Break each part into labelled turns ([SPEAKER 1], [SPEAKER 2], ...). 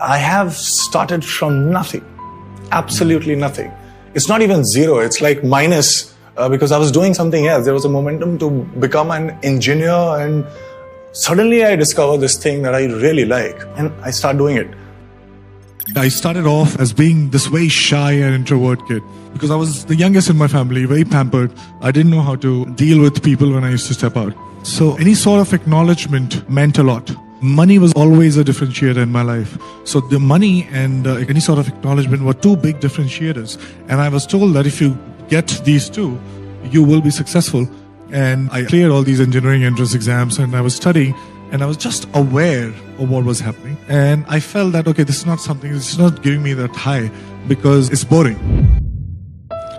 [SPEAKER 1] I have started from nothing, absolutely nothing. It's not even zero, it's like minus because I was doing something else. There was a momentum to become an engineer, and suddenly I discovered this thing that I really like, and I start doing it.
[SPEAKER 2] I started off as being this very shy and introvert kid because I was the youngest in my family, very pampered. I didn't know how to deal with people when I used to step out. So any sort of acknowledgement meant a lot. Money was always a differentiator in my life. So the money and any sort of acknowledgement were two big differentiators. And I was told that if you get these two, you will be successful. And I cleared all these engineering entrance exams, and I was studying, and I was just aware of what was happening. And I felt that, okay, this is not something, it's not giving me that high because it's boring.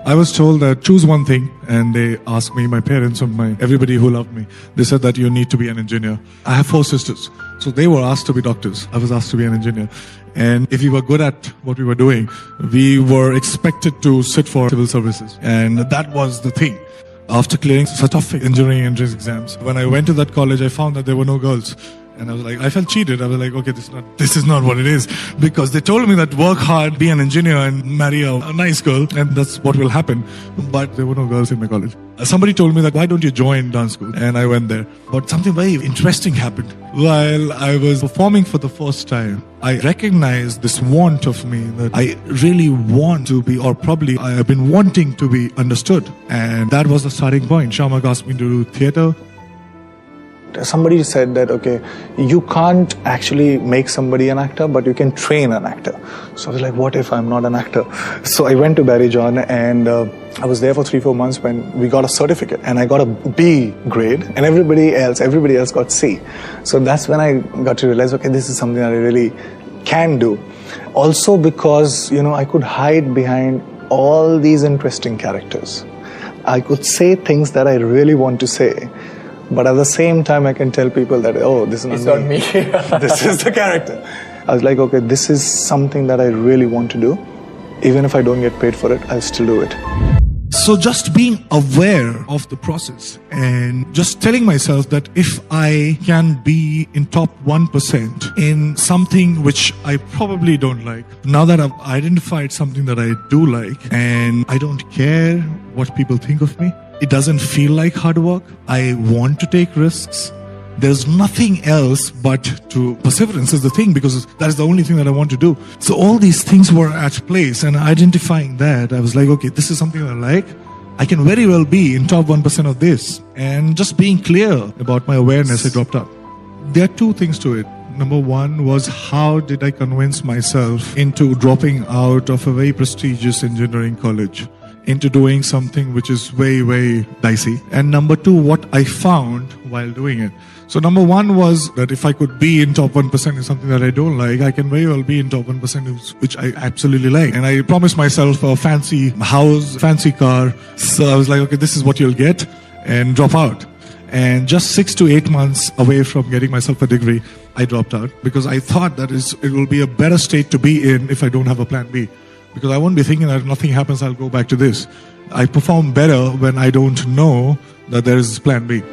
[SPEAKER 2] I was told that choose one thing, and they asked me, my parents and everybody who loved me, they said that you need to be an engineer. I have 4 sisters, so they were asked to be doctors. I was asked to be an engineer. And if we were good at what we were doing, we were expected to sit for civil services. And that was the thing. After clearing such tough engineering entrance exams, when I went to that college, I found that there were no girls. And I was like, I felt cheated. I was like, okay, this is not what it is. Because they told me that work hard, be an engineer, and marry a nice girl, and that's what will happen. But there were no girls in my college. Somebody told me that, why don't you join dance school? And I went there. But something very interesting happened. While I was performing for the first time, I recognized this want of me that I really want to be, or probably I have been wanting to be understood. And that was the starting point. Shamak asked me to do theater.
[SPEAKER 1] Somebody said that, okay, you can't actually make somebody an actor, but you can train an actor. So I was like, what if I'm not an actor? So I went to Barry John, and I was there for 3-4 months when we got a certificate, and I got a B grade, and everybody else got C. So that's when I got to realize, okay, this is something that I really can do. Also because, I could hide behind all these interesting characters. I could say things that I really want to say. But at the same time, I can tell people that, oh, this is not me. This is the character. I was like, okay, this is something that I really want to do. Even if I don't get paid for it, I'll still do it.
[SPEAKER 2] So just being aware of the process and just telling myself that if I can be in top 1% in something which I probably don't like, now that I've identified something that I do like and I don't care what people think of me, it doesn't feel like hard work. I want to take risks. There's nothing else but to perseverance is the thing, because that is the only thing that I want to do. So all these things were at place, and identifying that, I was like, okay, this is something I like. I can very well be in top 1% of this. And just being clear about my awareness, I dropped out. There are 2 things to it. Number 1 was, how did I convince myself into dropping out of a very prestigious engineering college into doing something which is very, very dicey. And number 2, what I found while doing it. So number 1 was that if I could be in top 1% in something that I don't like, I can very well be in top 1% which I absolutely like. And I promised myself a fancy house, fancy car. So I was like, okay, this is what you'll get, and drop out. And just 6 to 8 months away from getting myself a degree, I dropped out because I thought that it will be a better state to be in if I don't have a plan B. Because I won't be thinking that if nothing happens, I'll go back to this. I perform better when I don't know that there is plan B.